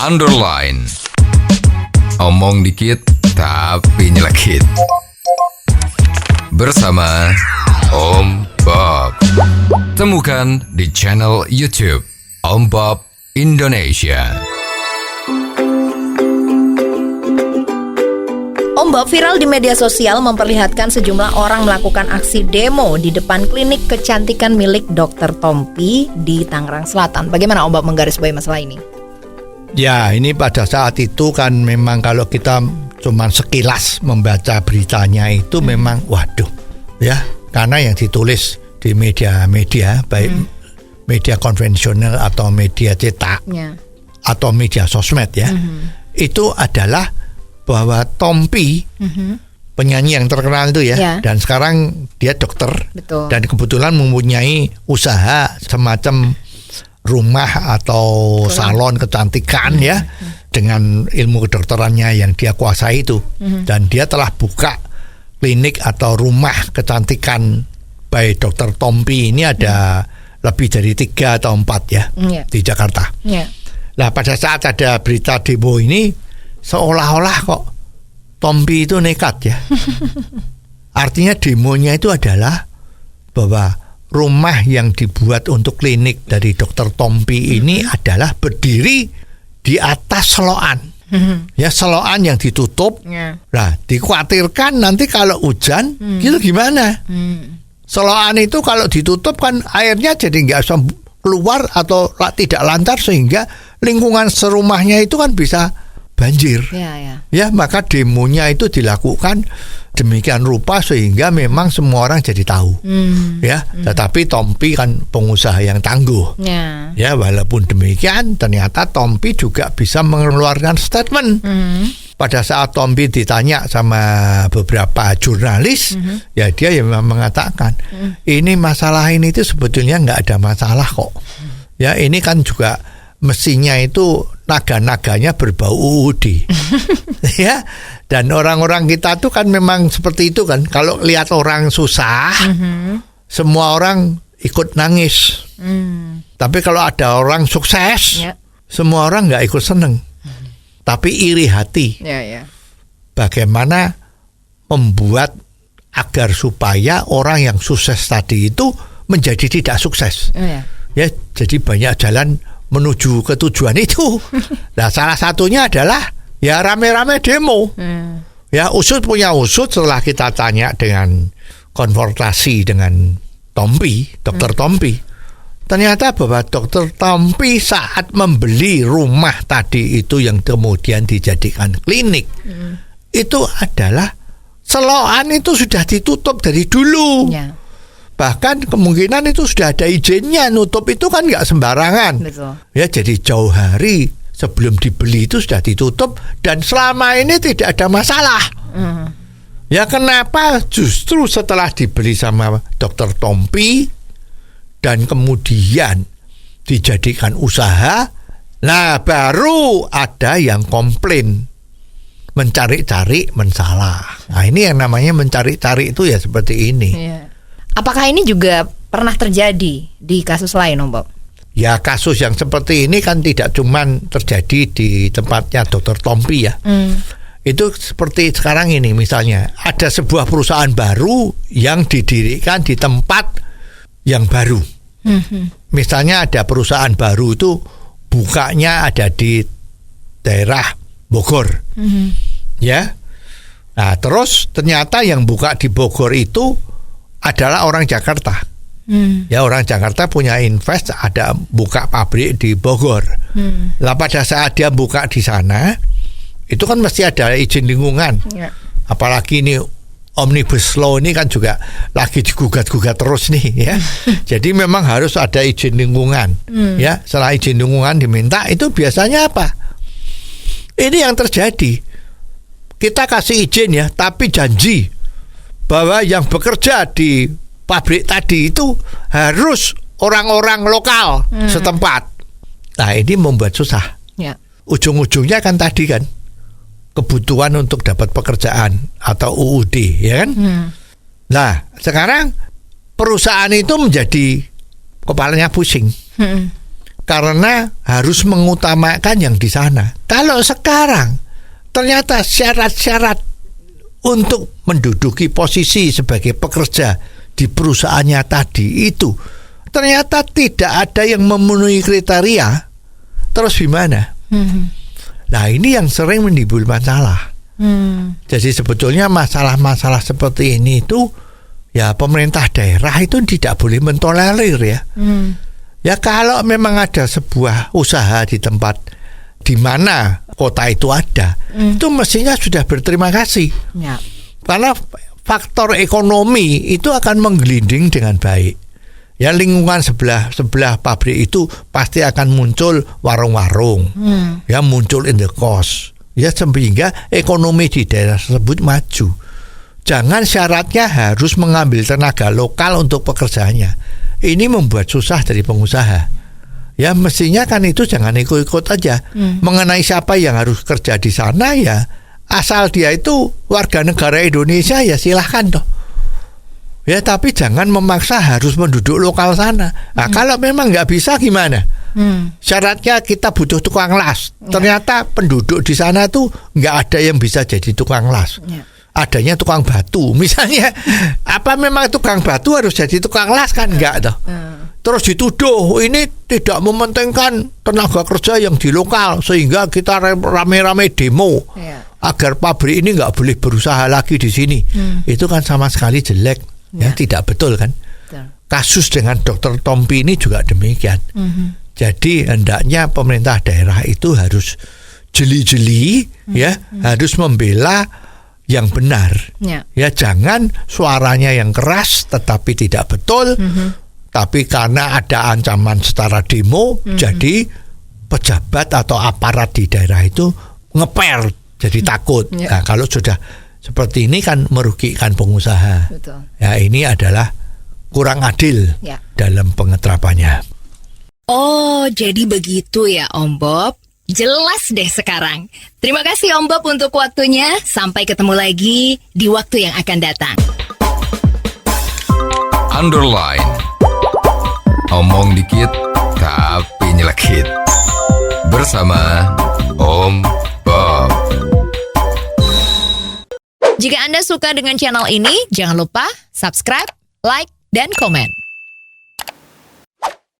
underline. Omong dikit tapi nyelekit. Bersama Om Bob. Temukan di channel YouTube Om Bob Indonesia. Om Bob viral di media sosial memperlihatkan sejumlah orang melakukan aksi demo di depan klinik kecantikan milik Dr. Tompi di Tangerang Selatan. Bagaimana Om Bob menggarisbawahi masalah ini? Ya, ini pada saat itu kan memang kalau kita cuma sekilas membaca beritanya itu memang waduh ya, karena yang ditulis di media-media baik media konvensional atau media cetak atau media sosmed ya, itu adalah bahwa Tompi penyanyi yang terkenal itu ya, dan sekarang dia dokter. Betul. Dan kebetulan mempunyai usaha semacam rumah atau salon kecantikan ya, dengan ilmu kedokterannya yang dia kuasai itu. Dan dia telah buka klinik atau rumah kecantikan by Dr. Tompi ini ada lebih dari 3 atau 4 ya di Jakarta. Nah, pada saat ada berita demo ini seolah-olah kok Tompi itu nekat ya. Artinya demonya itu adalah bahwa rumah yang dibuat untuk klinik dari Dr. Tompi ini adalah berdiri di atas selokan. Ya, selokan yang ditutup. Nah, dikhawatirkan nanti kalau hujan gitu gimana? Selokan itu kalau ditutup kan airnya jadi nggak bisa keluar atau tidak lancar, sehingga lingkungan serumahnya itu kan bisa banjir. Ya, maka demonya itu dilakukan demikian rupa sehingga memang semua orang jadi tahu. Ya, tetapi Tompi kan pengusaha yang tangguh. Ya, walaupun demikian ternyata Tompi juga bisa mengeluarkan statement. Pada saat Tompi ditanya sama beberapa jurnalis, ya dia memang mengatakan, ini masalah ini itu sebetulnya nggak ada masalah kok. Ya, ini kan juga mestinya itu naga-naganya berbau UUD. Ya, dan orang-orang kita tuh kan memang seperti itu kan. Kalau lihat orang susah, semua orang ikut nangis. Tapi kalau ada orang sukses, semua orang nggak ikut seneng, tapi iri hati. Bagaimana membuat agar supaya orang yang sukses tadi itu menjadi tidak sukses. Ya, jadi banyak jalan menuju ke tujuan itu. Nah, salah satunya adalah ya rame-rame demo. Ya, usut punya usut setelah kita tanya dengan konfrontasi dengan Tompi, Dr. Tompi. Ternyata bahwa Dr. Tompi saat membeli rumah tadi itu yang kemudian dijadikan klinik, itu adalah selokan itu sudah ditutup dari dulu. Bahkan kemungkinan itu sudah ada izinnya, nutup itu kan nggak sembarangan. Betul. Ya, jadi jauh hari sebelum dibeli itu sudah ditutup dan selama ini tidak ada masalah. Ya, kenapa justru setelah dibeli sama Dr. Tompi dan kemudian dijadikan usaha, nah baru ada yang komplain, mencari-cari mensalah. Nah, ini yang namanya mencari-cari itu ya seperti ini. Apakah ini juga pernah terjadi di kasus lain, Om Bob? Ya, kasus yang seperti ini kan tidak cuma terjadi di tempatnya Dr. Tompi ya. Itu seperti sekarang ini misalnya, ada sebuah perusahaan baru yang didirikan di tempat yang baru. Misalnya ada perusahaan baru itu bukanya ada di daerah Bogor. Ya. Nah, terus ternyata yang buka di Bogor itu adalah orang Jakarta. Ya, orang Jakarta punya invest, ada buka pabrik di Bogor. Lah pada saat dia buka di sana, itu kan mesti ada izin lingkungan. Apalagi ini Omnibus Law ini kan juga lagi digugat-gugat terus nih ya. Jadi memang harus ada izin lingkungan. Ya, setelah izin lingkungan diminta, itu biasanya apa? Ini yang terjadi. Kita kasih izin ya, tapi janji bahwa yang bekerja di pabrik tadi itu harus orang-orang lokal setempat. Nah, ini membuat susah. Ujung-ujungnya kan tadi kan kebutuhan untuk dapat pekerjaan atau UUD, ya kan? Nah, sekarang perusahaan itu menjadi kepalanya pusing. karena harus mengutamakan yang di sana. Kalau sekarang ternyata syarat-syarat untuk menduduki posisi sebagai pekerja di perusahaannya tadi itu ternyata tidak ada yang memenuhi kriteria, terus gimana? Nah, ini yang sering menimbul masalah. Jadi sebetulnya masalah-masalah seperti ini itu ya pemerintah daerah itu tidak boleh mentolerir ya. Ya kalau memang ada sebuah usaha di tempat di mana kota itu ada, itu mestinya sudah berterima kasih. Ya. Karena faktor ekonomi itu akan menggelinding dengan baik. Ya lingkungan sebelah pabrik itu pasti akan muncul warung-warung, ya muncul in the cost, ya sehingga ekonomi di daerah tersebut maju. Jangan syaratnya harus mengambil tenaga lokal untuk pekerjaannya. Ini membuat susah dari pengusaha. Ya mestinya kan itu jangan ikut-ikut aja. Mengenai siapa yang harus kerja di sana ya asal dia itu warga negara Indonesia ya silahkan toh. Ya tapi jangan memaksa harus penduduk lokal sana. Nah, kalau memang nggak bisa gimana? Syaratnya kita butuh tukang las. Ternyata penduduk di sana tuh nggak ada yang bisa jadi tukang las. Adanya tukang batu. Misalnya, apa memang tukang batu harus jadi tukang las kan? Enggak toh. Terus dituduh ini tidak mementingkan tenaga kerja yang di lokal sehingga kita rame-rame demo agar pabrik ini nggak boleh berusaha lagi di sini. Itu kan sama sekali jelek. Ya, tidak betul kan? Kasus dengan Dr. Tompi ini juga demikian. Jadi hendaknya pemerintah daerah itu harus jeli-jeli, ya, harus membela yang benar. Ya, jangan suaranya yang keras tetapi tidak betul. Tapi karena ada ancaman setara demo, jadi pejabat atau aparat di daerah itu ngeper, jadi takut. Nah, kalau sudah seperti ini kan merugikan pengusaha. Betul. Ya ini adalah kurang adil dalam pengeterapannya. Oh, jadi begitu ya Om Bob. Jelas deh sekarang. Terima kasih Om Bob untuk waktunya. Sampai ketemu lagi di waktu yang akan datang. Underline. Omong dikit tapi nyelekit. Bersama Om Bob. Jika Anda suka dengan channel ini, jangan lupa subscribe, like, dan komen.